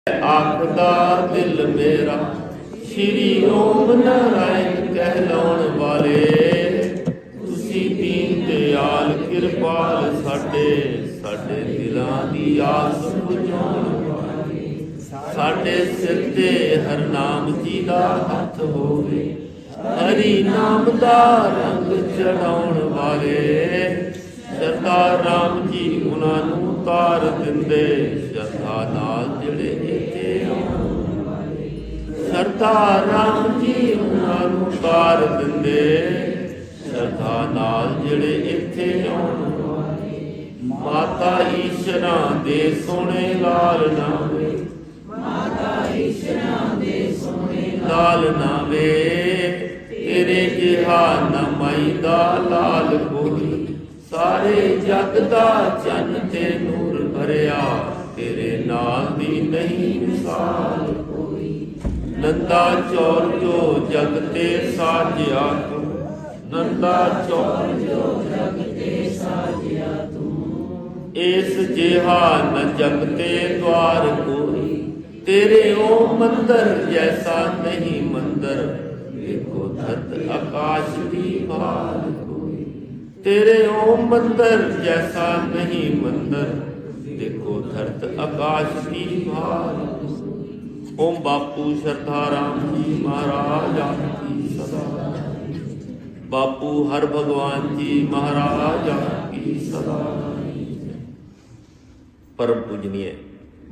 आखदा दिल मेरा श्री ओम नारायण कहलाउण वाले तुसी दीन दयाल किरपाल साडे साडे दिलां दी आस बुझाउण वाले साडे सिर ते हर नाम जी दा हथ होवे हरि नाम दा रंग चढ़ाउण वाले सरदार राम जी उन्हां नूं तार दिंदे श्रद्धा नाल ਜਿਹੜੇ ਇੱਥੇ ਆਉਣ ਵਾਲੇ ਸਰਦਾਰ ਰਾਮ ਜੀ ਉਨ੍ਹਾਂ ਨੂੰ ਤਾਰ ਦਿੰਦੇ ਸ਼ਰਧਾ ਨਾਲ ਜਿਹੜੇ ਇੱਥੇ ਆਉਣ ਵਾਲੇ ਮਾਤਾ ਈਸ਼ਰਾਂ ਦੇ ਸੋਹਣੇ ਲਾਲ ਨਾਵੇ ਮਾਤਾ ਈਸ਼ਰਾਂ ਦੇ ਸੋਹਣੇ ਲਾਲ ਨਾਵੇ ਤੇਰੇ ਜਿਹਾ ਨਾ ਮਾਈ ਦਾ ਲਾਲ ਕੋਈ सारे जग दा चन ते नूर भरिया तेरे नाल दी नहीं मिसाल कोई नंदा चौर जो जग ते साजिया तू नंदा चौर जो जग ते साजिया तू इस जिहा न जग ते द्वार कोई तेरे ओ मंदिर जैसा नहीं मंदिर देखो धरत आकाश दी भाल तेरे ओम मंदिर जैसा नहीं मंदिर देखो धरत आकाश की भाल ओम बापू श्रद्धा राम जी महाराज की सदा बापू हर भगवान जी महाराज की सदा। परम पूजनीय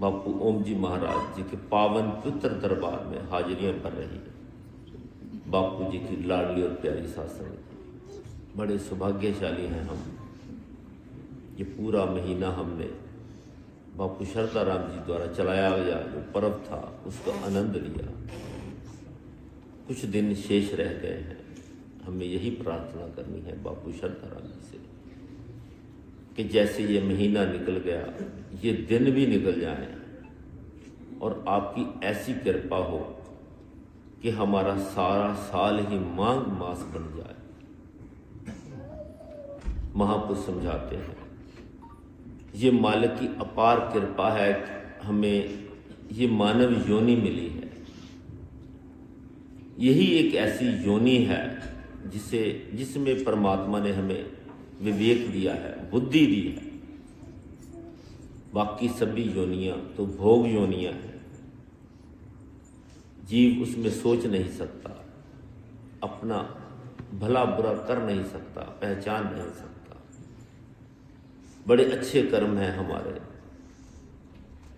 बापू ओम जी महाराज जी के पावन पवित्र दरबार में हाजिरियां पड़ रही है। बापू जी की लाडली और प्यारी सासंग बड़े सौभाग्यशाली हैं हम। ये पूरा महीना हमने बापू श्रद्धा राम जी द्वारा चलाया गया जो पर्व था उसका आनंद लिया। कुछ दिन शेष रह गए हैं। हमें यही प्रार्थना करनी है बापू श्रद्धा राम जी से कि जैसे ये महीना निकल गया ये दिन भी निकल जाए और आपकी ऐसी कृपा हो कि हमारा सारा साल ही मांग मास बन जाए। महापुरुष समझाते हैं ये मालिक की अपार कृपा है कि हमें ये मानव योनि मिली है। यही एक ऐसी योनि है जिसमें परमात्मा ने हमें विवेक दिया है, बुद्धि दी है। बाकी सभी योनियां तो भोग योनियां हैं। जीव उसमें सोच नहीं सकता, अपना भला बुरा कर नहीं सकता, पहचान नहीं सकता। बड़े अच्छे कर्म हैं हमारे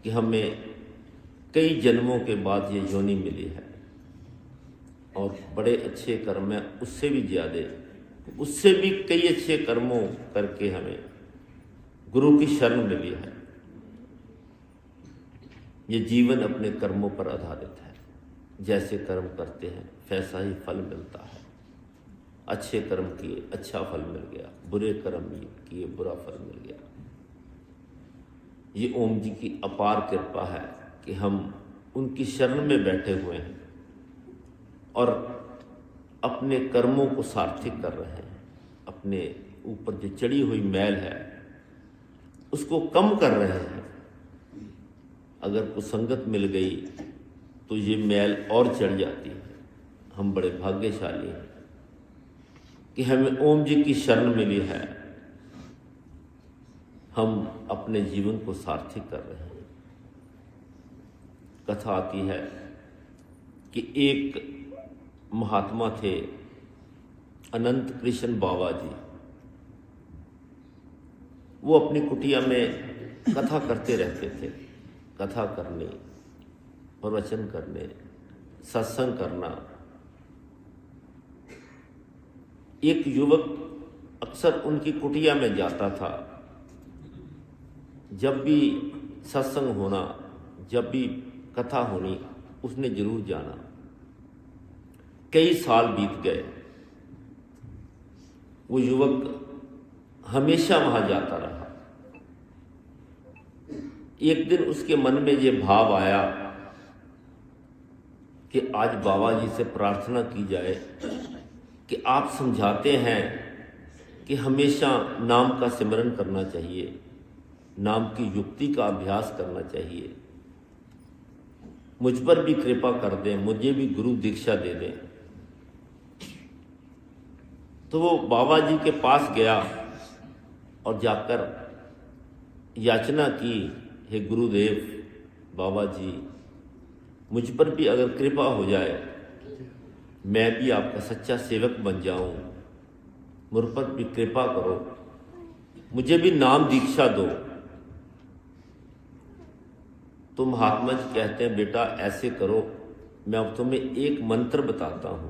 कि हमें कई जन्मों के बाद ये योनि मिली है और बड़े अच्छे कर्म हैं उससे भी ज़्यादा, उससे भी कई अच्छे कर्मों करके हमें गुरु की शरण मिली है। ये जीवन अपने कर्मों पर आधारित है। जैसे कर्म करते हैं वैसा ही फल मिलता है। अच्छे कर्म किए अच्छा फल मिल गया, बुरे कर्म किए बुरा फल मिल गया। ये ओम जी की अपार कृपा है कि हम उनकी शरण में बैठे हुए हैं और अपने कर्मों को सार्थक कर रहे हैं। अपने ऊपर जो चढ़ी हुई मैल है उसको कम कर रहे हैं। अगर कुसंगत मिल गई तो ये मैल और चढ़ जाती है। हम बड़े भाग्यशाली हैं कि हमें ओम जी की शरण मिली है। हम अपने जीवन को सार्थक कर रहे हैं। कथा आती है कि एक महात्मा थे अनंत कृष्ण बाबा जी। वो अपनी कुटिया में कथा करते रहते थे। कथा करने, प्रवचन करने, सत्संग करना। एक युवक अक्सर उनकी कुटिया में जाता था। जब भी सत्संग होना, जब भी कथा होनी, उसने जरूर जाना। कई साल बीत गए। वो युवक हमेशा वहां जाता रहा। एक दिन उसके मन में ये भाव आया कि आज बाबा जी से प्रार्थना की जाए कि आप समझाते हैं कि हमेशा नाम का सिमरन करना चाहिए, नाम की युक्ति का अभ्यास करना चाहिए। मुझ पर भी कृपा कर दें, मुझे भी गुरु दीक्षा दे दें। तो वो बाबा जी के पास गया और जाकर याचना की, हे गुरुदेव, बाबा जी, मुझ पर भी अगर कृपा हो जाए, मैं भी आपका सच्चा सेवक बन जाऊं, मुझ पर भी कृपा करो, मुझे भी नाम दीक्षा दो। तो महात्मा जी कहते हैं, बेटा ऐसे करो, मैं अब तुम्हें एक मंत्र बताता हूं,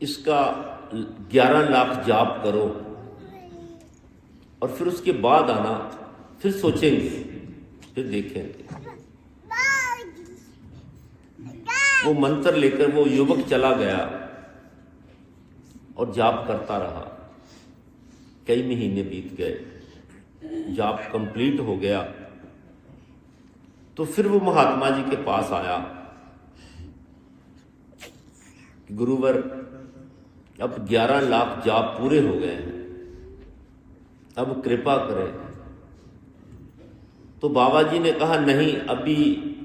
इसका 11 लाख जाप करो और फिर उसके बाद आना, फिर सोचेंगे, फिर देखेंगे। वो मंत्र लेकर वो युवक चला गया और जाप करता रहा। कई महीने बीत गए, जाप कंप्लीट हो गया। तो फिर वो महात्मा जी के पास आया, गुरुवर, अब 11 लाख जाप पूरे हो गए हैं, अब कृपा करें। तो बाबा जी ने कहा, नहीं, अभी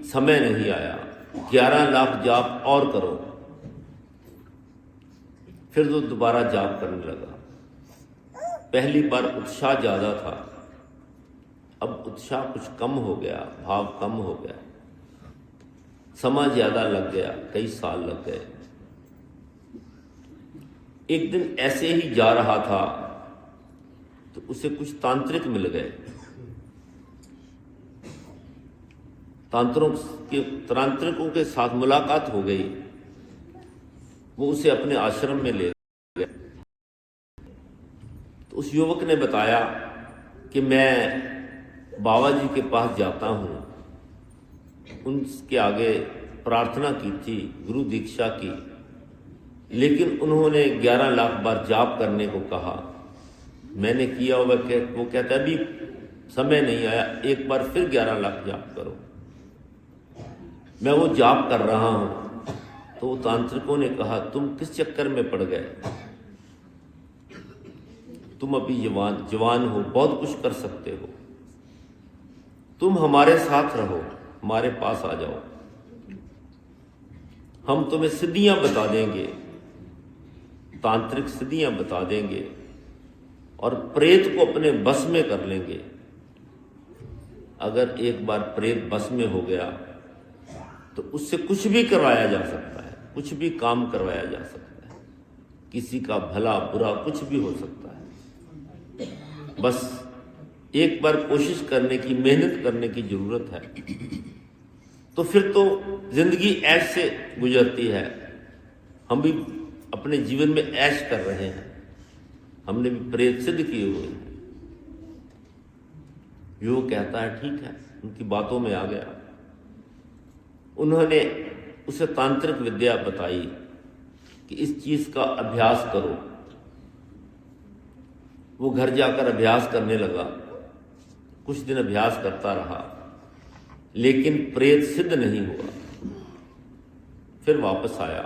समय नहीं आया, 11 लाख जाप और करो। फिर वो दोबारा जाप करने लगा। पहली बार उत्साह ज्यादा था, अब उत्साह कुछ कम हो गया, भाव कम हो गया, समय ज्यादा लग गया, कई साल लग गए। एक दिन ऐसे ही जा रहा था तो उसे कुछ तांत्रिक मिल गए। तांत्रिकों के साथ मुलाकात हो गई। वो उसे अपने आश्रम में ले गए। तो उस युवक ने बताया कि मैं बाबा जी के पास जाता हूं, उनके आगे प्रार्थना की थी, गुरु दीक्षा की, लेकिन उन्होंने 11 लाख बार जाप करने को कहा। मैंने किया, वो कहता अभी समय नहीं आया, एक बार फिर 11 लाख जाप करो। मैं वो जाप कर रहा हूं तो वो तांत्रिकों ने कहा, तुम किस चक्कर में पड़ गए, तुम अभी जवान हो, बहुत कुछ कर सकते हो, तुम हमारे साथ रहो, हमारे पास आ जाओ, हम तुम्हें सिद्धियां बता देंगे, तांत्रिक सिद्धियां बता देंगे और प्रेत को अपने बस में कर लेंगे। अगर एक बार प्रेत बस में हो गया तो उससे कुछ भी करवाया जा सकता है, कुछ भी काम करवाया जा सकता है, किसी का भला बुरा कुछ भी हो सकता है। बस एक बार कोशिश करने की, मेहनत करने की जरूरत है। तो फिर तो जिंदगी ऐश से गुजरती है। हम भी अपने जीवन में ऐश कर रहे हैं, हमने भी प्रेत सिद्ध किए हुए हैं। यो कहता है ठीक है, उनकी बातों में आ गया। उन्होंने उसे तांत्रिक विद्या बताई कि इस चीज का अभ्यास करो। वो घर जाकर अभ्यास करने लगा, कुछ दिन अभ्यास करता रहा, लेकिन प्रेत सिद्ध नहीं हुआ। फिर वापस आया,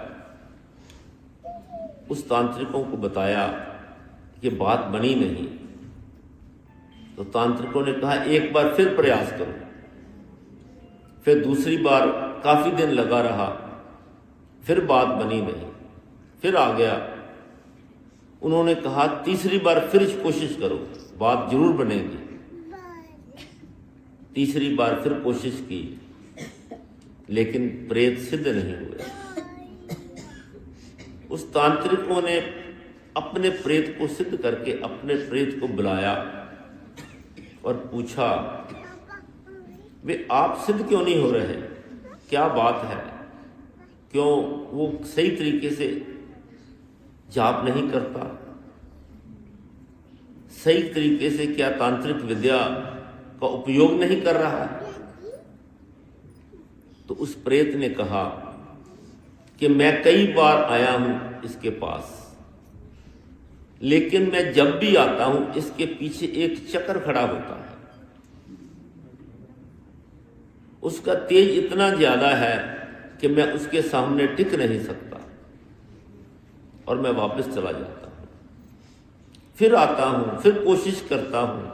उस तांत्रिकों को बताया कि बात बनी नहीं। तो तांत्रिकों ने कहा, एक बार फिर प्रयास करो। फिर दूसरी बार काफी दिन लगा रहा, फिर बात बनी नहीं। फिर आ गया, उन्होंने कहा, तीसरी बार फिर कोशिश करो, बात जरूर बनेगी। तीसरी बार फिर कोशिश की, लेकिन प्रेत सिद्ध नहीं हुए। उस तांत्रिकों ने अपने प्रेत को सिद्ध करके अपने प्रेत को बुलाया और पूछा, वे आप सिद्ध क्यों नहीं हो रहे, क्या बात है, क्यों वो सही तरीके से जाप नहीं करता, सही तरीके से क्या तांत्रिक विद्या का उपयोग नहीं कर रहा है? तो उस प्रेत ने कहा कि मैं कई बार आया हूं इसके पास, लेकिन मैं जब भी आता हूं इसके पीछे एक चक्र खड़ा होता है, उसका तेज इतना ज्यादा है कि मैं उसके सामने टिक नहीं सकता और मैं वापस चला जाता हूं। फिर आता हूं, फिर कोशिश करता हूं,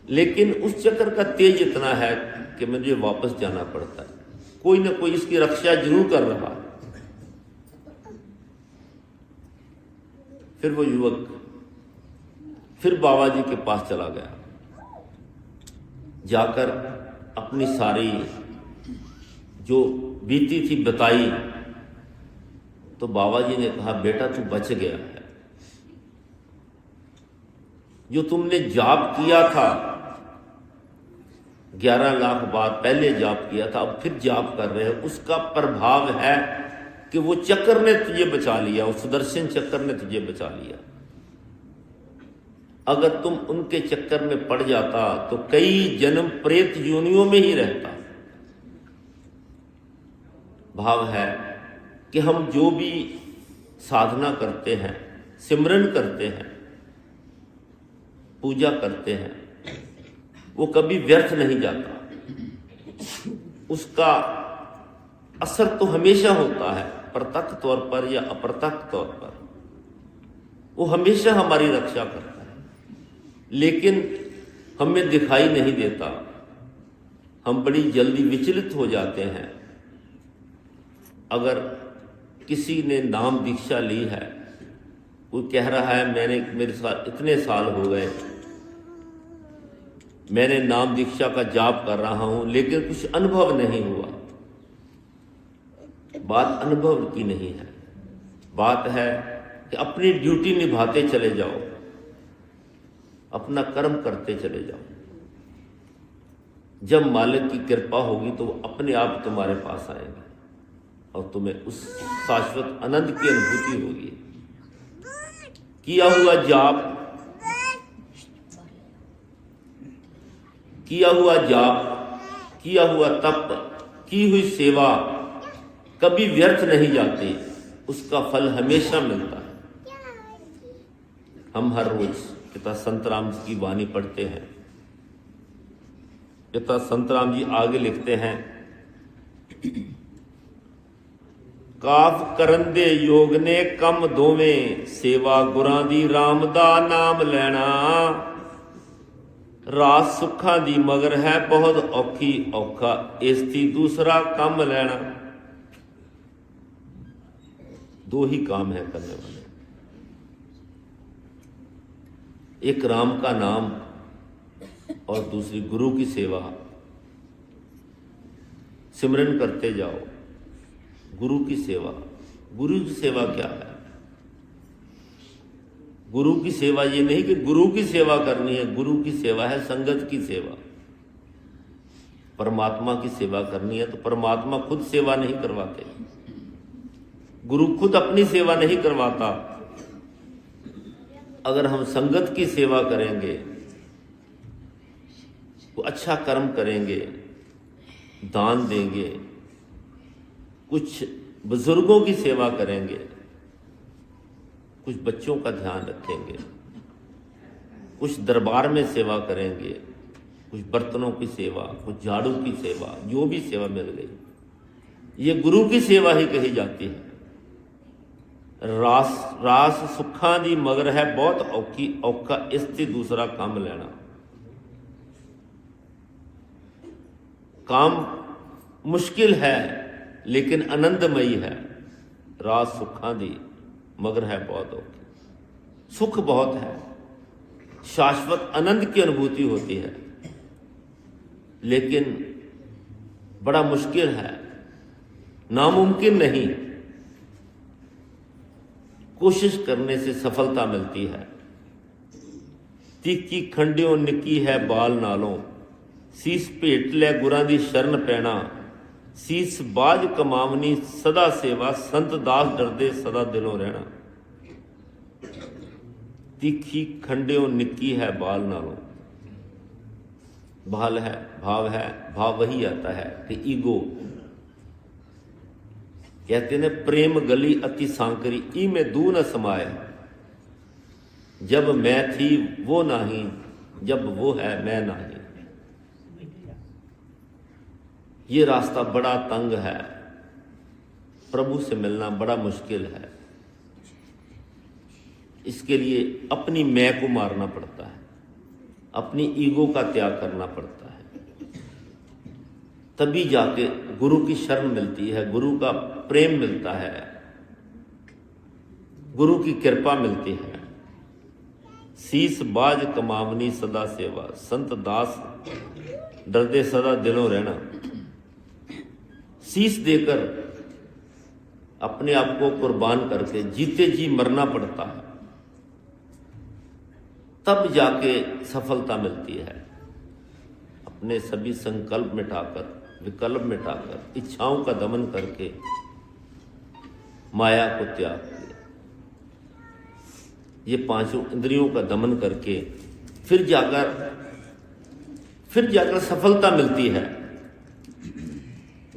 लेकिन उस चक्र का तेज इतना है कि मुझे वापस जाना पड़ता है, कोई ना कोई इसकी रक्षा जरूर कर रहा है। फिर वो युवक फिर बाबा जी के पास चला गया, जाकर अपनी सारी जो बीती थी बताई। तो बाबा जी ने कहा, बेटा तू बच गया है, जो तुमने जाप किया था 11 लाख बार पहले जाप किया था, अब फिर जाप कर रहे हो, उसका प्रभाव है कि वो चक्र ने तुझे बचा लिया, उस सुदर्शन चक्र ने तुझे बचा लिया। अगर तुम उनके चक्कर में पड़ जाता तो कई जन्म प्रेत योनियों में ही रहता। भाव है कि हम जो भी साधना करते हैं, सिमरन करते हैं, पूजा करते हैं, वो कभी व्यर्थ नहीं जाता। उसका असर तो हमेशा होता है, प्रत्यक्ष तौर पर या अप्रत्यक्ष तौर पर वो हमेशा हमारी रक्षा करता है, लेकिन हमें दिखाई नहीं देता। हम बड़ी जल्दी विचलित हो जाते हैं। अगर किसी ने नाम दीक्षा ली है, कोई कह रहा है मेरे साथ इतने साल हो गए, मैंने नाम दीक्षा का जाप कर रहा हूं, लेकिन कुछ अनुभव नहीं हुआ। बात अनुभव की नहीं है, बात है कि अपनी ड्यूटी निभाते चले जाओ, अपना कर्म करते चले जाओ। जब मालिक की कृपा होगी तो वो अपने आप तुम्हारे पास आएंगे और तुम्हें उस शाश्वत आनंद की अनुभूति होगी। किया हुआ जाप, किया हुआ जाप, किया हुआ तप, की हुई सेवा कभी व्यर्थ नहीं जाती, उसका फल हमेशा मिलता है। हम हर रोज पिता संतराम जी की वाणी पढ़ते हैं। पिता संतराम जी आगे लिखते हैं, काफ करंदे योग ने कम दोवें, सेवा गुरां दी राम दा नाम लेना। रास सुखा दी मगर है बहुत औखी, औखा इस थी दूसरा काम लेना। दो ही काम है करने वाले, एक राम का नाम और दूसरी गुरु की सेवा। सिमरन करते जाओ, गुरु की सेवा। गुरु की सेवा क्या है? गुरु की सेवा ये नहीं कि गुरु की सेवा करनी है, गुरु की सेवा है संगत की सेवा। परमात्मा की सेवा करनी है तो परमात्मा खुद सेवा नहीं करवाते, गुरु खुद अपनी सेवा नहीं करवाता। अगर हम संगत की सेवा करेंगे, वो अच्छा कर्म करेंगे, दान देंगे, कुछ बुजुर्गों की सेवा करेंगे, कुछ बच्चों का ध्यान रखेंगे, कुछ दरबार में सेवा करेंगे, कुछ बर्तनों की सेवा, कुछ झाड़ू की सेवा, जो भी सेवा मिल गई, ये गुरु की सेवा ही कही जाती है। रास सुखा दी मगर है बहुत औखी, औखा इससे दूसरा काम लेना। काम मुश्किल है लेकिन आनंदमयी है। रास सुखा दी मगर है बहुत औखी। सुख बहुत है, शाश्वत आनंद की अनुभूति होती है, लेकिन बड़ा मुश्किल है, नामुमकिन नहीं। कोशिश करने से सफलता मिलती है। तीखी खंडियों निकी है बाल नालों, सीस भेट ले गुरां दी शरण पैना। सीस बाज कमावनी सदा सेवा, संत दास डरदे सदा दिलों रहना। तीखी खंडियों निकी है बाल नालों, भाल है, भाव वही आता है कि ईगो। कहते ने प्रेम गली अति सांकरी, ई में दू न समाए। जब मैं थी वो नहीं, जब वो है मैं नहीं। ये रास्ता बड़ा तंग है, प्रभु से मिलना बड़ा मुश्किल है। इसके लिए अपनी मैं को मारना पड़ता है, अपनी ईगो का त्याग करना पड़ता है। तभी जाके गुरु की शरण मिलती है, गुरु का प्रेम मिलता है, गुरु की कृपा मिलती है। शीस बाज कमावनी सदा सेवा, संत दास डरदे सदा दिलों रहना। शीस देकर अपने आप को कुर्बान करके जीते जी मरना पड़ता है, तब जाके सफलता मिलती है। अपने सभी संकल्प मिटाकर, विकल्प मिटाकर, इच्छाओं का दमन करके माया को त्याग किया, ये पांचों इंद्रियों का दमन करके फिर जाकर सफलता मिलती है।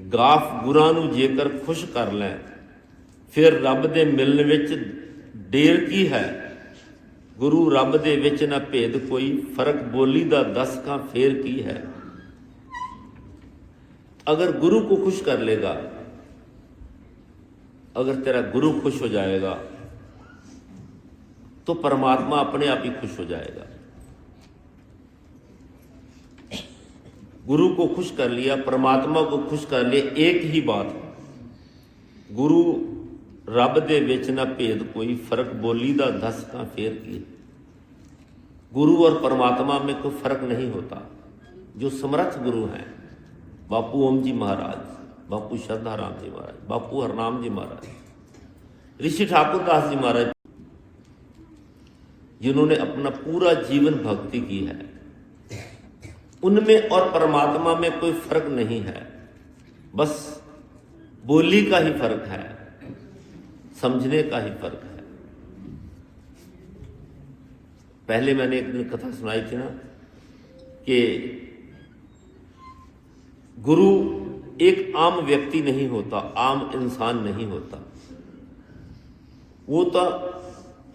गाफ गुरां नूं जेकर खुश कर लें, फिर रब दे मिलने विच देर की है। गुरु रब दे विच ना भेद कोई, फर्क बोली दा 10 का फेर की है। अगर गुरु को खुश कर लेगा, अगर तेरा गुरु खुश हो जाएगा तो परमात्मा अपने आप ही खुश हो जाएगा। गुरु को खुश कर लिया, परमात्मा को खुश कर लिया, एक ही बात। गुरु रब दे विच ना भेद कोई, फर्क बोली दा 10 का फेर की। गुरु और परमात्मा में कोई फर्क नहीं होता। जो समर्थ गुरु हैं, बापू ओम जी महाराज, बापू श्रद्धा राम जी महाराज, बापू हरनाम जी महाराज, ऋषि ठाकुर दास जी महाराज, जिन्होंने अपना पूरा जीवन भक्ति की है, उनमें और परमात्मा में कोई फर्क नहीं है। बस बोली का ही फर्क है, समझने का ही फर्क है। पहले मैंने एक दिन कथा सुनाई थी ना कि गुरु एक आम व्यक्ति नहीं होता, आम इंसान नहीं होता। वो तो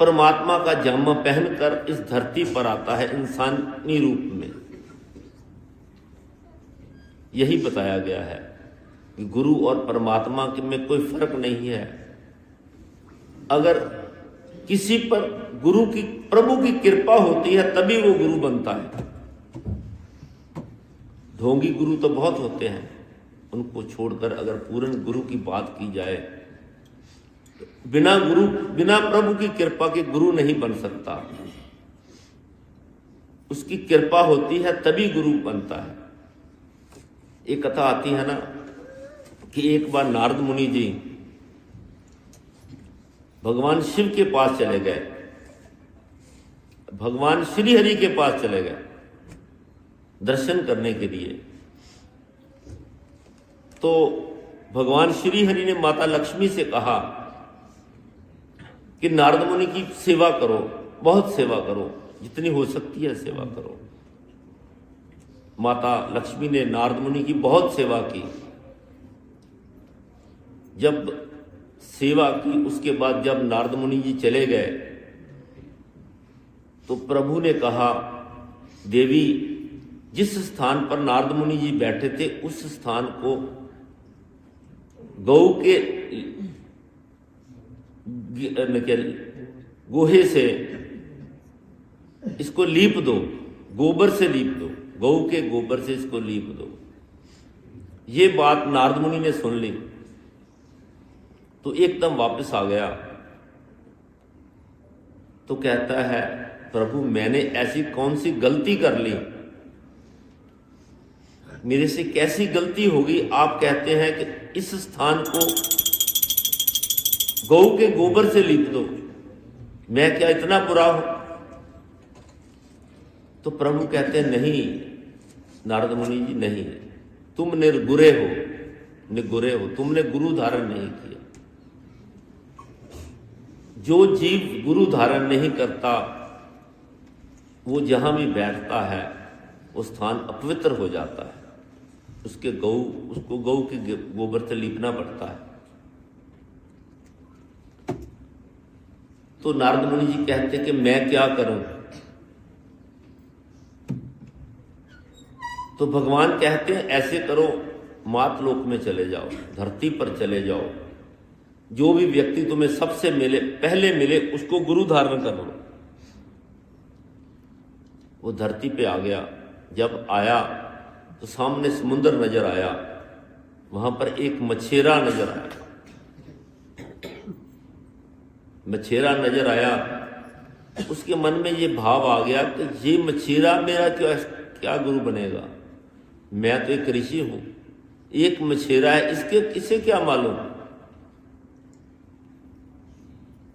परमात्मा का जामा पहनकर इस धरती पर आता है इंसानी रूप में। यही बताया गया है कि गुरु और परमात्मा में कोई फर्क नहीं है। अगर किसी पर गुरु की, प्रभु की कृपा होती है तभी वो गुरु बनता है। ढोंगी गुरु तो बहुत होते हैं, उनको छोड़कर अगर पूर्ण गुरु की बात की जाए, तो बिना प्रभु की कृपा के गुरु नहीं बन सकता। उसकी कृपा होती है तभी गुरु बनता है। एक कथा आती है ना कि एक बार नारद मुनि जी भगवान शिव के पास चले गए, भगवान श्री हरि के पास चले गए दर्शन करने के लिए। तो भगवान श्री हरि ने माता लक्ष्मी से कहा कि नारद मुनि की सेवा करो, बहुत सेवा करो, जितनी हो सकती है सेवा करो। माता लक्ष्मी ने नारद मुनि की बहुत सेवा की। जब सेवा की, उसके बाद जब नारद मुनि जी चले गए तो प्रभु ने कहा, देवी जिस स्थान पर नारद मुनि जी बैठे थे उस स्थान को गौ के गोहे से इसको लीप दो, गोबर से लीप दो, गौ के गोबर से इसको लीप दो। ये बात नारद मुनि ने सुन ली तो एकदम वापस आ गया। तो कहता है, प्रभु मैंने ऐसी कौन सी गलती कर ली, मेरे से कैसी गलती होगी, आप कहते हैं कि इस स्थान को गौ के गोबर से लीप दो, मैं क्या इतना बुरा हूं? तो प्रभु कहते हैं, नहीं नारद मुनि जी, नहीं, तुम निर्गुरे हो, तुमने गुरु धारण नहीं किया। जो जीव गुरु धारण नहीं करता वो जहां भी बैठता है वो स्थान अपवित्र हो जाता है। उसको गौ के गोबर से लीपना पड़ता है। तो नारद मुनि जी कहते कि मैं क्या करूं? तो भगवान कहते हैं, ऐसे करो, मातलोक में चले जाओ, धरती पर चले जाओ, जो भी व्यक्ति तुम्हें सबसे पहले मिले उसको गुरु धारण कर लो। वो धरती पे आ गया। जब आया तो सामने समुद्र नजर आया। वहां पर एक मछेरा नजर आया। मछेरा नजर आया, उसके मन में ये भाव आ गया कि ये मछेरा मेरा क्या गुरु बनेगा। मैं तो एक ऋषि हूं, एक मछेरा है, इसे क्या मालूम।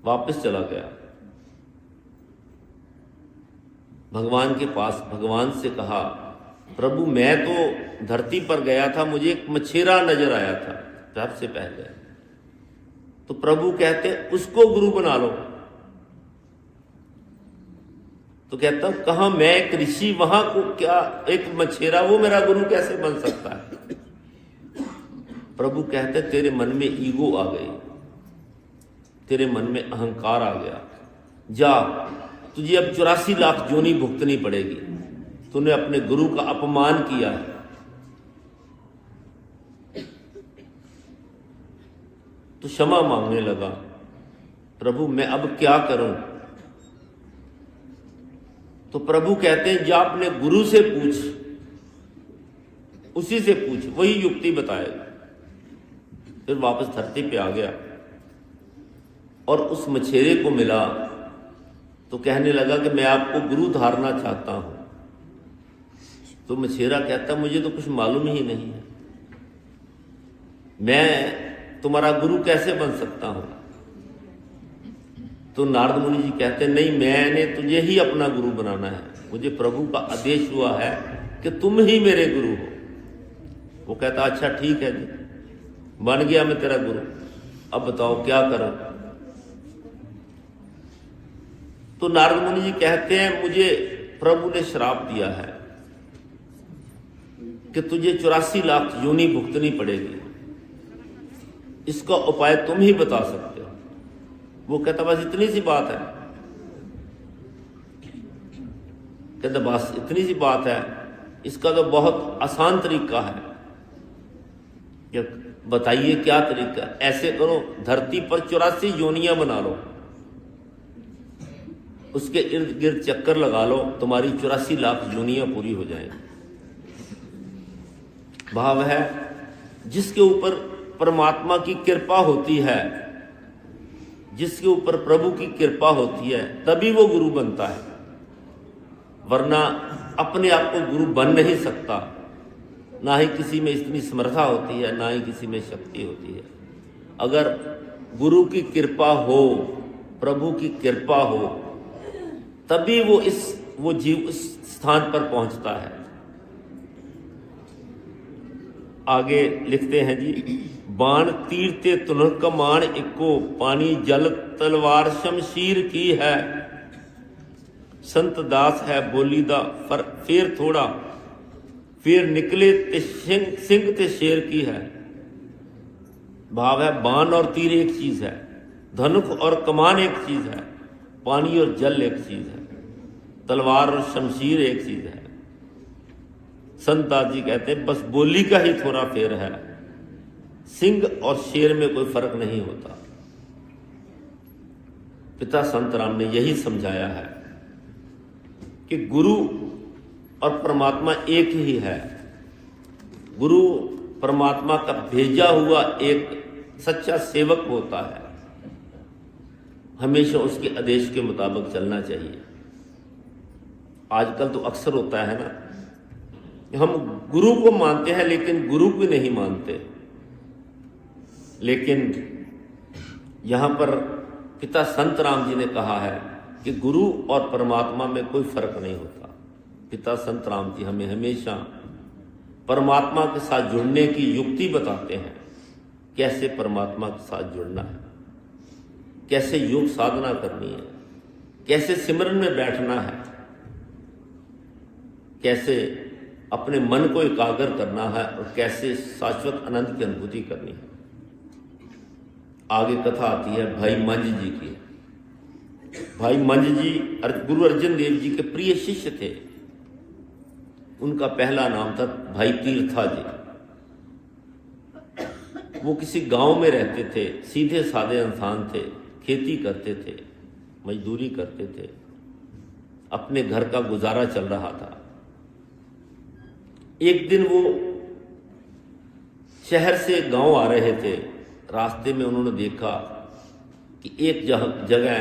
वापस चला गया भगवान के पास, भगवान से कहा, प्रभु मैं तो धरती पर गया था, मुझे एक मछेरा नजर आया था सबसे पहले। तो प्रभु कहते उसको गुरु बना लो। तो कहता हूं कहां, मैं एक ऋषि, वहां को क्या एक मछेरा, वो मेरा गुरु कैसे बन सकता है। प्रभु कहते तेरे मन में ईगो आ गई, तेरे मन में अहंकार आ गया, जा तुझे अब 84 लाख जोनी भुगतनी पड़ेगी, तूने अपने गुरु का अपमान किया है। तो क्षमा मांगने लगा, प्रभु मैं अब क्या करूं। तो प्रभु कहते हैं जा अपने गुरु से पूछ, उसी से पूछ, वही युक्ति बताएगा। फिर वापस धरती पे आ गया और उस मछेरे को मिला तो कहने लगा कि मैं आपको गुरु धारना चाहता हूं। तो मछेरा कहता मुझे तो कुछ मालूम ही नहीं है, मैं तुम्हारा गुरु कैसे बन सकता हूं। तो नारद मुनि जी कहते नहीं, मैंने तुझे ही अपना गुरु बनाना है, मुझे प्रभु का आदेश हुआ है कि तुम ही मेरे गुरु हो। वो कहता अच्छा ठीक है जी, बन गया मैं तेरा गुरु, अब बताओ क्या करूं। तो नारद मुनि जी कहते हैं मुझे प्रभु ने श्राप दिया है कि तुझे 84 लाख योनि भुगतनी पड़ेगी, इसका उपाय तुम ही बता सकते हो। वो कहता बस इतनी सी बात है। कहता बस इतनी सी बात है, इसका तो बहुत आसान तरीका है। बताइए क्या तरीका। ऐसे करो, धरती पर 84 योनियां बना लो, उसके इर्द गिर्द चक्कर लगा लो, तुम्हारी 84 लाख योनियां पूरी हो जाएंगी। भाव है जिसके ऊपर परमात्मा की कृपा होती है, जिसके ऊपर प्रभु की कृपा होती है, तभी वो गुरु बनता है, वरना अपने आप को गुरु बन नहीं सकता। ना ही किसी में इतनी समर्था होती है, ना ही किसी में शक्ति होती है। अगर गुरु की कृपा हो, प्रभु की कृपा हो, तभी वो जीव उस स्थान पर पहुंचता है। आगे लिखते हैं जी, बाण तीर ते तुनह कमान इको, पानी जल तलवार शमशीर की है, संत दास है बोली दा फेर थोड़ा, फिर निकले ते सिंह ते शेर की है। भाव है बाण और तीर एक चीज है, धनुष और कमान एक चीज है, पानी और जल एक चीज है, तलवार और शमशीर एक चीज है। संत दास जी कहते हैं बस बोली का ही थोड़ा फेर है, सिंह और शेर में कोई फर्क नहीं होता। पिता संत राम ने यही समझाया है कि गुरु और परमात्मा एक ही है। गुरु परमात्मा का भेजा हुआ एक सच्चा सेवक होता है, हमेशा उसके आदेश के मुताबिक चलना चाहिए। आजकल तो अक्सर होता है ना, हम गुरु को मानते हैं लेकिन गुरु को नहीं मानते। लेकिन यहां पर पिता संत राम जी ने कहा है कि गुरु और परमात्मा में कोई फर्क नहीं होता। पिता संत राम जी हमें हमेशा परमात्मा के साथ जुड़ने की युक्ति बताते हैं, कैसे परमात्मा के साथ जुड़ना है, कैसे योग साधना करनी है, कैसे सिमरन में बैठना है, कैसे अपने मन को एकाग्र करना है और कैसे शाश्वत आनंद की अनुभूति करनी है। आगे कथा आती है भाई मंज जी की। भाई मंज जी गुरु अर्जन देव जी के प्रिय शिष्य थे। उनका पहला नाम था भाई तीर्था जी। वो किसी गांव में रहते थे, सीधे साधे इंसान थे, खेती करते थे, मजदूरी करते थे, अपने घर का गुजारा चल रहा था। एक दिन वो शहर से गांव आ रहे थे, रास्ते में उन्होंने देखा कि एक जगह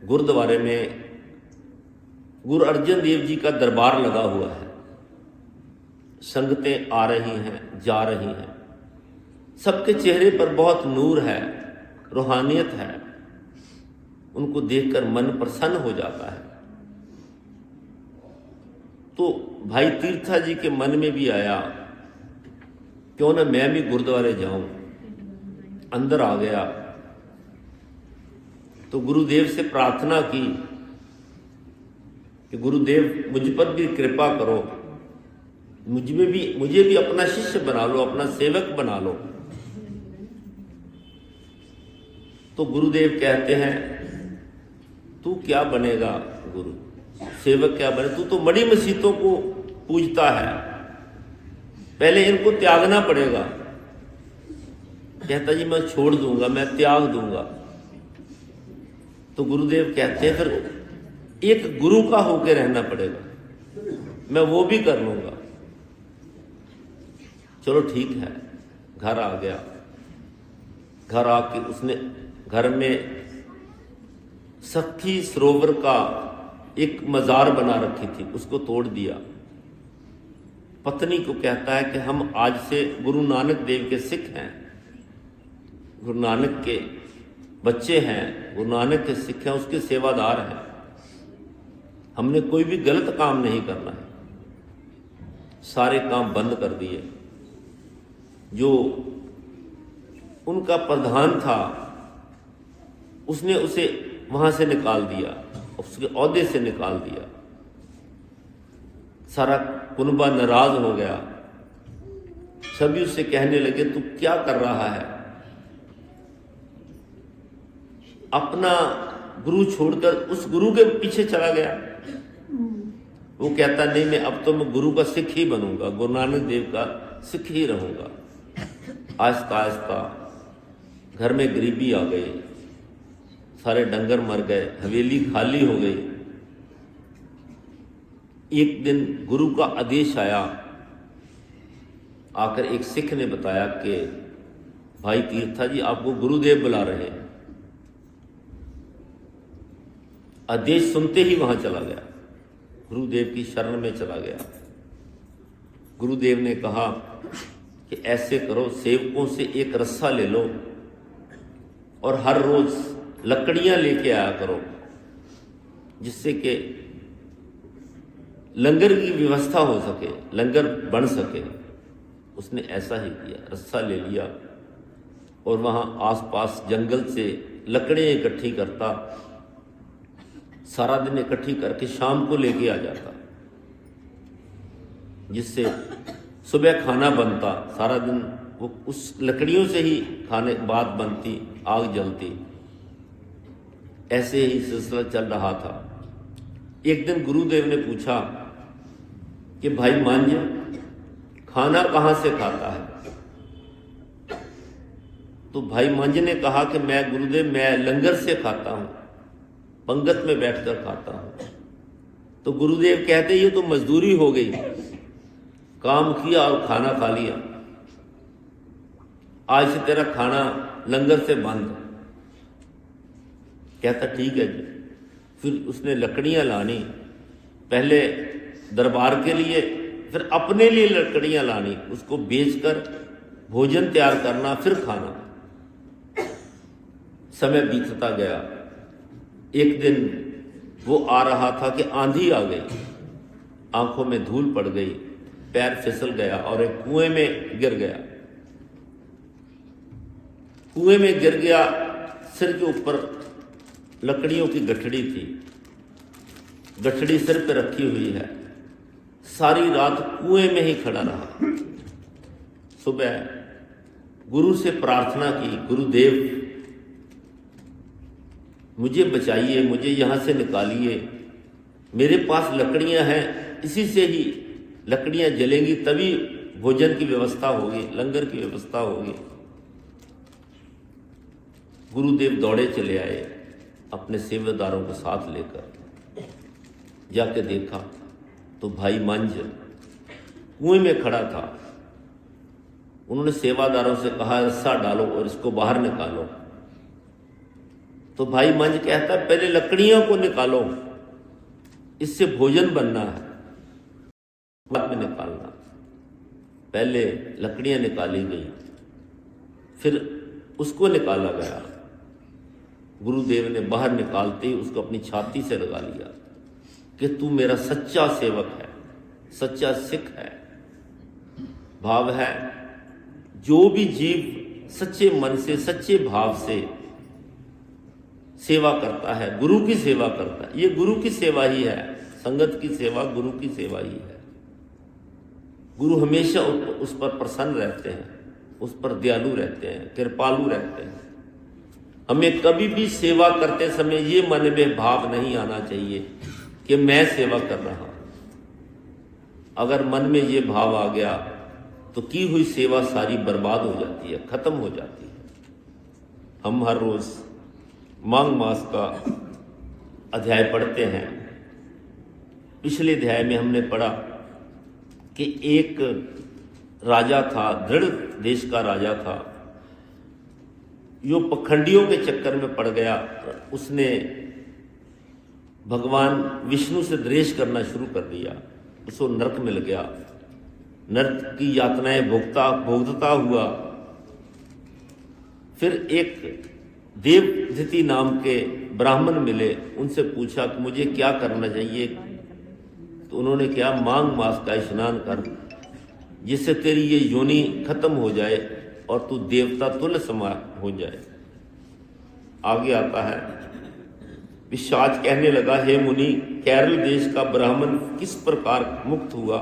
गुरुद्वारे में गुरु अर्जन देव जी का दरबार लगा हुआ है। संगतें आ रही हैं, जा रही हैं, सबके चेहरे पर बहुत नूर है, रूहानियत है। उनको देखकर मन प्रसन्न हो जाता है। तो भाई तीर्था जी के मन में भी आया, क्यों ना मैं भी गुरुद्वारे जाऊं। अंदर आ गया तो गुरुदेव से प्रार्थना की कि गुरुदेव मुझ पर भी कृपा करो, मुझे भी अपना शिष्य बना लो, अपना सेवक बना लो। तो गुरुदेव कहते हैं, तू क्या बनेगा गुरु, सेवक क्या बने, तू तो बड़ी मसीतों को पूजता है, पहले इनको त्यागना पड़ेगा। कहता जी मैं छोड़ दूंगा, मैं त्याग दूंगा। तो गुरुदेव कहते हैं फिर एक गुरु का होकर रहना पड़ेगा, मैं वो भी कर लूंगा। चलो ठीक है। घर आ गया। घर आके उसने घर में सखी सरोवर का एक मजार बना रखी थी, उसको तोड़ दिया। पत्नी को कहता है कि हम आज से गुरु नानक देव के सिख हैं, गुरु नानक के बच्चे हैं, गुरु नानक के सिख हैं, उसके सेवादार हैं। हमने कोई भी गलत काम नहीं करना है। सारे काम बंद कर दिए। जो उनका प्रधान था उसने उसे वहां से निकाल दिया, उसके ओहदे से निकाल दिया। सारा कुनबा नाराज हो गया। सभी उससे कहने लगे तू क्या कर रहा है, अपना गुरु छोड़कर उस गुरु के पीछे चला गया। वो कहता नहीं, मैं अब तो मैं गुरु का सिख ही बनूंगा, गुरु नानक देव का सिख ही रहूंगा। आहिस्ता आहिस्ता घर में गरीबी आ गई, सारे डंगर मर गए, हवेली खाली हो गई। एक दिन गुरु का आदेश आया। आकर एक सिख ने बताया कि भाई तीर्था जी आपको गुरुदेव बुला रहे हैं। आदेश सुनते ही वहां चला गया, गुरुदेव की शरण में चला गया। गुरुदेव ने कहा कि ऐसे करो, सेवकों से एक रस्सा ले लो और हर रोज लकड़ियां लेके आया करो, जिससे कि लंगर की व्यवस्था हो सके, लंगर बन सके। उसने ऐसा ही किया, रस्सा ले लिया और वहां आसपास जंगल से लकड़ियां इकट्ठी करता, सारा दिन इकट्ठी करके शाम को लेके आ जाता, जिससे सुबह खाना बनता। सारा दिन वो उस लकड़ियों से ही खाने बात बनती, आग जलती। ऐसे ही सिलसिला चल रहा था। एक दिन गुरुदेव ने पूछा कि भाई मांझ खाना कहाँ से खाता है? तो भाई मांझ ने कहा कि मैं गुरुदेव मैं लंगर से खाता हूं, पंगत में बैठकर खाता हूं। तो गुरुदेव कहते ये तो मजदूरी हो गई, काम किया और खाना खा लिया, आज से तेरा खाना लंगर से बंद। कहता ठीक है जी। फिर उसने लकड़ियां लानी, पहले दरबार के लिए, फिर अपने लिए लकड़ियां लानी, उसको बेचकर भोजन तैयार करना, फिर खाना। समय बीतता गया। एक दिन वो आ रहा था कि आंधी आ गई, आंखों में धूल पड़ गई, पैर फिसल गया और एक कुएं में गिर गया। कुएं में गिर गया, सिर के ऊपर लकड़ियों की गठड़ी थी, गठड़ी सिर पे रखी हुई है। सारी रात कुएं में ही खड़ा रहा। सुबह गुरु से प्रार्थना की, गुरुदेव मुझे बचाइए, मुझे यहां से निकालिए, मेरे पास लकड़ियां हैं, इसी से ही लकड़ियां जलेंगी तभी भोजन की व्यवस्था होगी, लंगर की व्यवस्था होगी। गुरुदेव दौड़े चले आए अपने सेवादारों को साथ लेकर। जाके देखा तो भाई मंझ कुएं में खड़ा था। उन्होंने सेवादारों से कहा रस्सा डालो और इसको बाहर निकालो। तो भाई मंज कहता है पहले लकड़ियों को निकालो, इससे भोजन बनना है, बाद में निकालना। पहले लकड़ियां निकाली गई, फिर उसको निकाला गया। गुरुदेव ने बाहर निकालते ही उसको अपनी छाती से लगा लिया कि तू मेरा सच्चा सेवक है, सच्चा सिख है। भाव है जो भी जीव सच्चे मन से सच्चे भाव से सेवा करता है, गुरु की सेवा करता है, ये गुरु की सेवा ही है। संगत की सेवा गुरु की सेवा ही है। गुरु हमेशा उस पर प्रसन्न रहते हैं, उस पर दयालु रहते हैं, कृपालु रहते हैं। हमें कभी भी सेवा करते समय ये मन में भाव नहीं आना चाहिए कि मैं सेवा कर रहा हूं। अगर मन में ये भाव आ गया तो की हुई सेवा सारी बर्बाद हो जाती है, खत्म हो जाती है। हम हर रोज माघ मास का अध्याय पढ़ते हैं। पिछले अध्याय में हमने पढ़ा कि एक राजा था, दृढ़ देश का राजा था, जो पखंडियों के चक्कर में पड़ गया। उसने भगवान विष्णु से द्वेष करना शुरू कर दिया, उसको नरक मिल गया। नरक की यातनाएं भोगता हुआ फिर एक देवधिति नाम के ब्राह्मण मिले, उनसे पूछा कि मुझे क्या करना चाहिए। तो उन्होंने क्या, माघ मास का स्नान कर, जिससे तेरी ये योनि खत्म हो जाए और तू देवता तुल्य समान हो जाए। आगे आता है, पिशाच कहने लगा, हे मुनि, केरल देश का ब्राह्मण किस प्रकार मुक्त हुआ,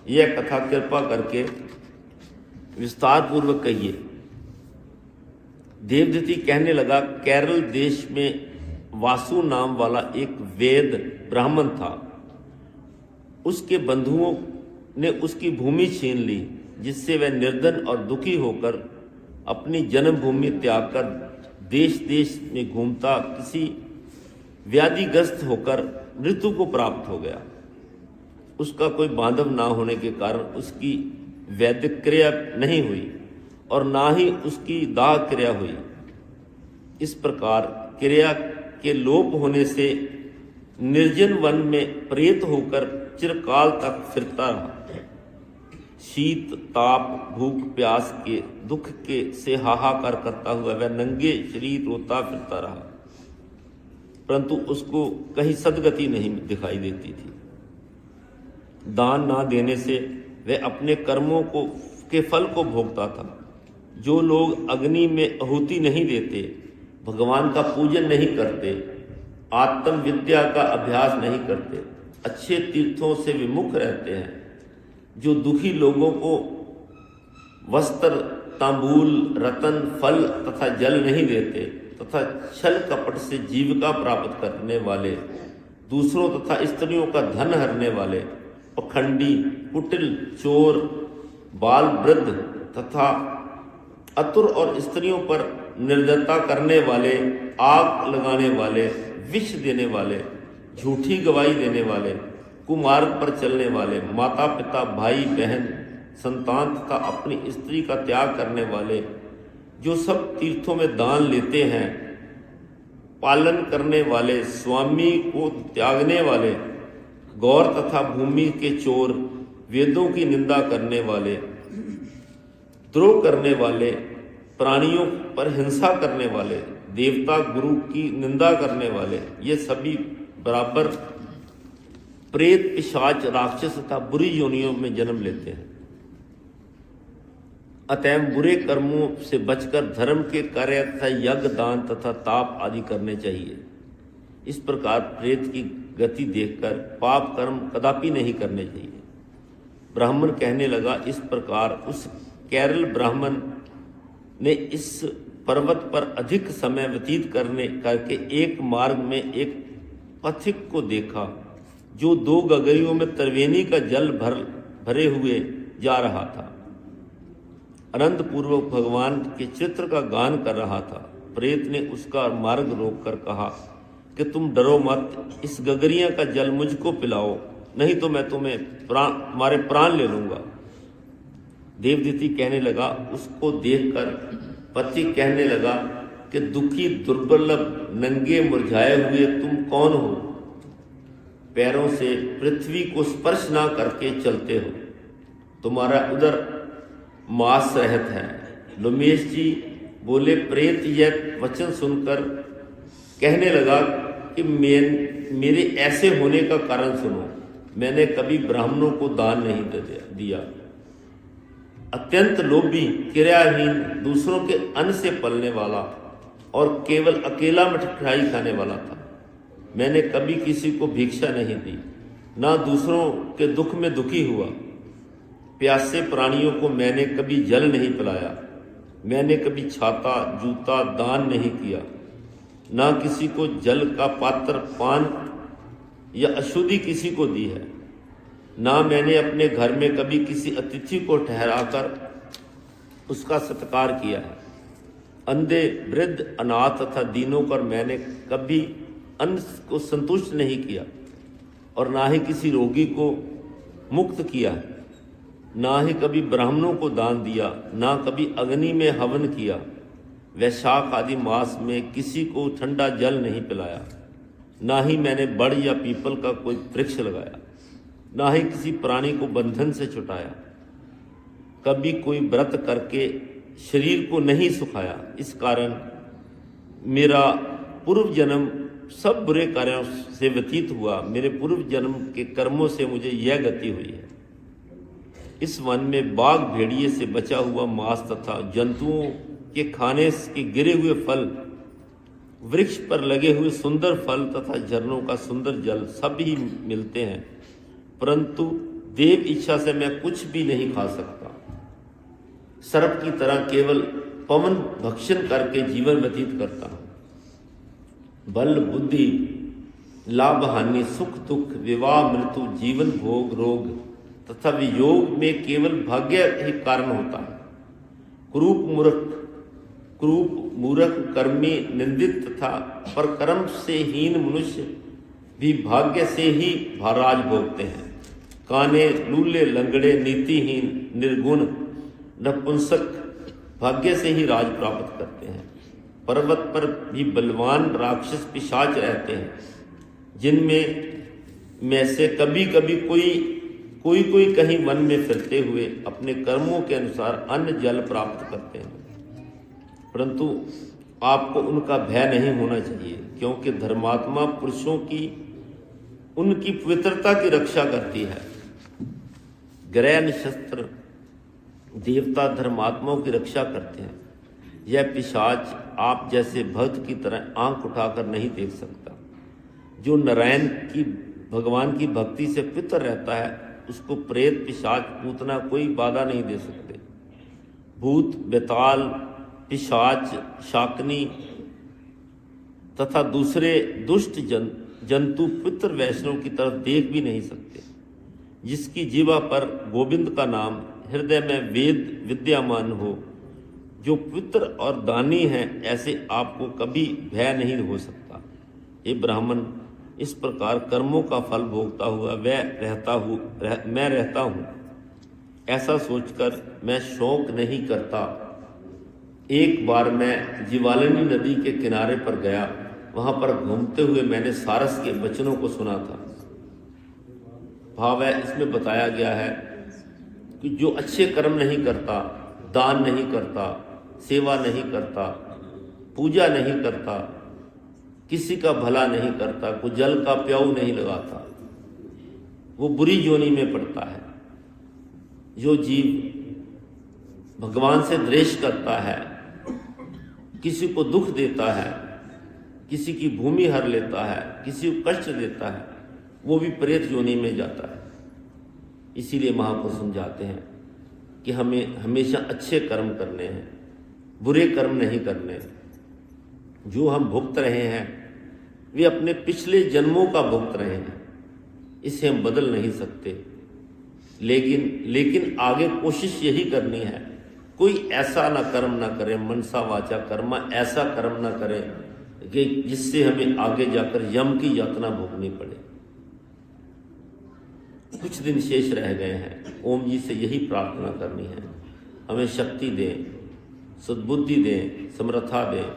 यह कथा कृपा करके विस्तार पूर्वक कहिए। देवदत्ती कहने लगा, केरल देश में वासु नाम वाला एक वेद ब्राह्मण था। उसके बंधुओं ने उसकी भूमि छीन ली, जिससे वह निर्धन और दुखी होकर अपनी जन्मभूमि त्याग कर देश देश में घूमता किसी व्याधिग्रस्त होकर मृत्यु को प्राप्त हो गया। उसका कोई बांधव ना होने के कारण उसकी वैदिक क्रिया नहीं हुई और ना ही उसकी दाह क्रिया हुई। इस प्रकार क्रिया के लोप होने से निर्जन वन में प्रेत होकर चिरकाल तक फिरता रहा। शीत ताप भूख प्यास के दुख के से हाहाकार करता हुआ वह नंगे शरीर रोता फिरता रहा, परंतु उसको कहीं सदगति नहीं दिखाई देती थी। दान ना देने से वह अपने कर्मों के फल को भोगता था। जो लोग अग्नि में आहुति नहीं देते, भगवान का पूजन नहीं करते, आत्म विद्या का अभ्यास नहीं करते, अच्छे तीर्थों से विमुख रहते हैं, जो दुखी लोगों को वस्त्र तांबूल रतन फल तथा जल नहीं देते तथा छल कपट से जीविका प्राप्त करने वाले, दूसरों तथा स्त्रियों का धन हरने वाले, पखंडी कुटिल चोर बाल वृद्ध तथा अतुर और स्त्रियों पर निर्दयता करने वाले, आग लगाने वाले, विष देने वाले, झूठी गवाही देने वाले, कुमार्ग पर चलने वाले, माता पिता भाई बहन संतान तथा अपनी स्त्री का त्याग करने वाले, जो सब तीर्थों में दान लेते हैं, पालन करने वाले, स्वामी को त्यागने वाले, गौर तथा भूमि के चोर, वेदों की निंदा करने वाले, द्रोह करने वाले, प्राणियों पर हिंसा करने वाले, देवता गुरु की निंदा करने वाले, ये सभी बराबर प्रेत पिशाच राक्षस तथा बुरी योनियों में जन्म लेते हैं। अतएव बुरे कर्मों से बचकर धर्म के कार्य तथा यज्ञ दान तथा ताप आदि करने चाहिए। इस प्रकार प्रेत की गति देखकर पाप कर्म कदापि नहीं करने चाहिए। ब्राह्मण कहने लगा, इस प्रकार उस केरल ब्राह्मण ने इस पर्वत पर अधिक समय व्यतीत करके एक मार्ग में एक पथिक को देखा, जो 2 गगरियों में त्रिवेणी का जल भरे हुए जा रहा था। अनंत पूर्वक भगवान के चित्र का गान कर रहा था। प्रेत ने उसका मार्ग रोककर कहा कि तुम डरो मत, इस गगरिया का जल मुझको पिलाओ, नहीं तो मैं तुम्हारे प्राण ले लूंगा। देवदत्ती कहने लगा, उसको देखकर पति कहने लगा कि दुखी दुर्बलभ नंगे मुरझाए हुए तुम कौन हो? पैरों से पृथ्वी को स्पर्श ना करके चलते हो, तुम्हारा उधर मांस रहत है। लोमेश जी बोले, प्रेत यह वचन सुनकर कहने लगा कि मेरे ऐसे होने का कारण सुनो। मैंने कभी ब्राह्मणों को दान नहीं दिया, अत्यंत लोभी, क्रियाहीन, दूसरों के अन्न से पलने वाला और केवल अकेला मिठाई खाने वाला था। मैंने कभी किसी को भिक्षा नहीं दी, ना दूसरों के दुख में दुखी हुआ। प्यासे प्राणियों को मैंने कभी जल नहीं पिलाया। मैंने कभी छाता जूता दान नहीं किया, ना किसी को जल का पात्र पान या अशुद्धि किसी को दी है। ना मैंने अपने घर में कभी किसी अतिथि को ठहराकर उसका सत्कार किया है। अंधे, वृद्ध, अनाथ तथा दीनों पर मैंने कभी अन्न को संतुष्ट नहीं किया और ना ही किसी रोगी को मुक्त किया है। ना ही कभी ब्राह्मणों को दान दिया, ना कभी अग्नि में हवन किया। वैशाख आदि मास में किसी को ठंडा जल नहीं पिलाया। ना ही मैंने बड़ या पीपल का कोई वृक्ष लगाया, ना ही किसी प्राणी को बंधन से छुटाया। कभी कोई व्रत करके शरीर को नहीं सुखाया। इस कारण मेरा पूर्व जन्म सब बुरे कार्यों से व्यतीत हुआ। मेरे पूर्व जन्म के कर्मों से मुझे यह गति हुई है। इस वन में बाघ भेड़िए से बचा हुआ मांस तथा जंतुओं के खाने के गिरे हुए फल, वृक्ष पर लगे हुए सुंदर फल तथा झरनों का सुंदर जल सब ही मिलते हैं, परंतु देव इच्छा से मैं कुछ भी नहीं खा सकता। सर्प की तरह केवल पवन भक्षण करके जीवन व्यतीत करता हूं। बल, बुद्धि, लाभ, हानि, सुख, दुख, विवाह, मृत्यु, जीवन, भोग, रोग तथा वियोग में केवल भाग्य ही कारण होता है। क्रूप मूर्ख, कर्मी, निंदित तथा परकर्म से हीन मनुष्य भी भाग्य से ही राज भोगते हैं। काने, लूले, लंगड़े, नीतिहीन, निर्गुण, नपुंसक भाग्य से ही राज प्राप्त करते हैं। पर्वत पर भी बलवान राक्षस पिशाच रहते हैं, जिनमें में से कभी कभी कोई कहीं वन में फिरते हुए अपने कर्मों के अनुसार अन्न जल प्राप्त करते हैं, परंतु आपको उनका भय नहीं होना चाहिए, क्योंकि धर्मात्मा पुरुषों की उनकी पवित्रता की रक्षा करती है। ग्रह नक्षत्र देवता धर्मात्माओं की रक्षा करते हैं। यह पिशाच आप जैसे भक्त की तरह आंख उठाकर नहीं देख सकता। जो नारायण की भगवान की भक्ति से पवित्र रहता है, उसको प्रेत, पिशाच, पूतना कोई बाधा नहीं दे सकते। भूत, बेताल, पिशाच, शाकनी तथा दूसरे दुष्ट जंतु पवित्र वैष्णव की तरफ देख भी नहीं सकते। जिसकी जीवा पर गोविंद का नाम, हृदय में वेद विद्यमान हो, जो पवित्र और दानी हैं, ऐसे आपको कभी भय नहीं हो सकता। ये ब्राह्मण, इस प्रकार कर्मों का फल भोगता हुआ मैं रहता हूँ, ऐसा सोचकर मैं शोक नहीं करता। एक बार मैं जीवालिनी नदी के किनारे पर गया। वहां पर घूमते हुए मैंने सारस के वचनों को सुना था। भाव है, इसमें बताया गया है कि जो अच्छे कर्म नहीं करता, दान नहीं करता, सेवा नहीं करता, पूजा नहीं करता, किसी का भला नहीं करता, कोई जल का प्याऊ नहीं लगाता, वो बुरी योनि में पड़ता है। जो जीव भगवान से द्वेष करता है, किसी को दुख देता है, किसी की भूमि हर लेता है, किसी को कष्ट देता है, वो भी प्रेत योनि में जाता है। इसीलिए महापुरुष समझाते हैं कि हमें हमेशा अच्छे कर्म करने हैं, बुरे कर्म नहीं करने। जो हम भुगत रहे हैं वे अपने पिछले जन्मों का भुगत रहे हैं, इसे हम बदल नहीं सकते। लेकिन आगे कोशिश यही करनी है, कोई ऐसा ना कर्म ना करे, मनसा वाचा कर्मा, ऐसा कर्म ना करे कि जिससे हमें आगे जाकर यम की यातना भोगनी पड़े। कुछ दिन शेष रह गए हैं, ओम जी से यही प्रार्थना करनी है हमें शक्ति दें, सद्बुद्धि दें, समर्था दें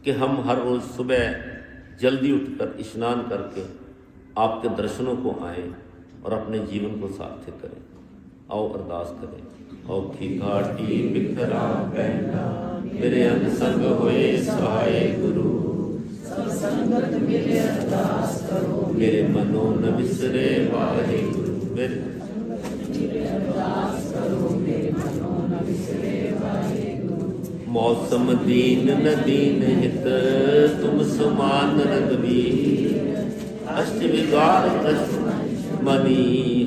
कि हम हर रोज़ सुबह जल्दी उठकर स्नान करके आपके दर्शनों को आएं और अपने जीवन को सार्थक करें। आओ अरदास करें। औखी घाटी बिखरा पैना मेरे अंग संग होए सहाय गुरु, संगत मिले अरदास करो मेरे मनो न विसरे वाहे गुरु। मेरे अरदास करो मेरे मनो न विसरे वाहेगुरु। मौसम दीन न दीन हित तुम समान रघुवीर, अष्ट विकार मणि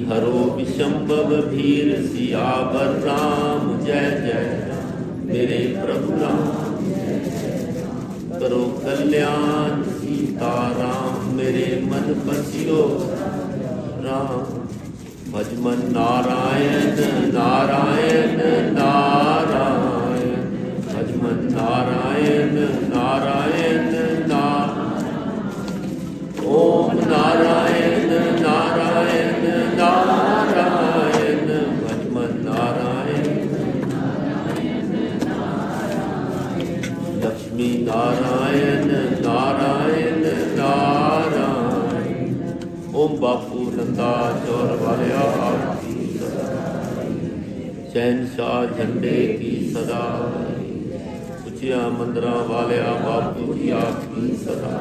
हरो विशंभव भीर। सियावर राम जय जय मेरे प्रभु राम, करो कल्याण सीताराम मेरे मन बसियो राम। भजमन नारायण नारायण नारायण, भजमन नारायण नारायण नारायण। ओम नारायण नारायण नारायण, भजमन नारायण लक्ष्मी नारायण नारायण नारायण। ओम बापू नंदा चौर वाले आपकी शहनशाह झंडे की सदा, उचिया मंदिरा वाले बापू की आपकी सदा।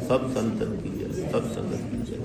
सब संतन की जय, सब संगत की जय।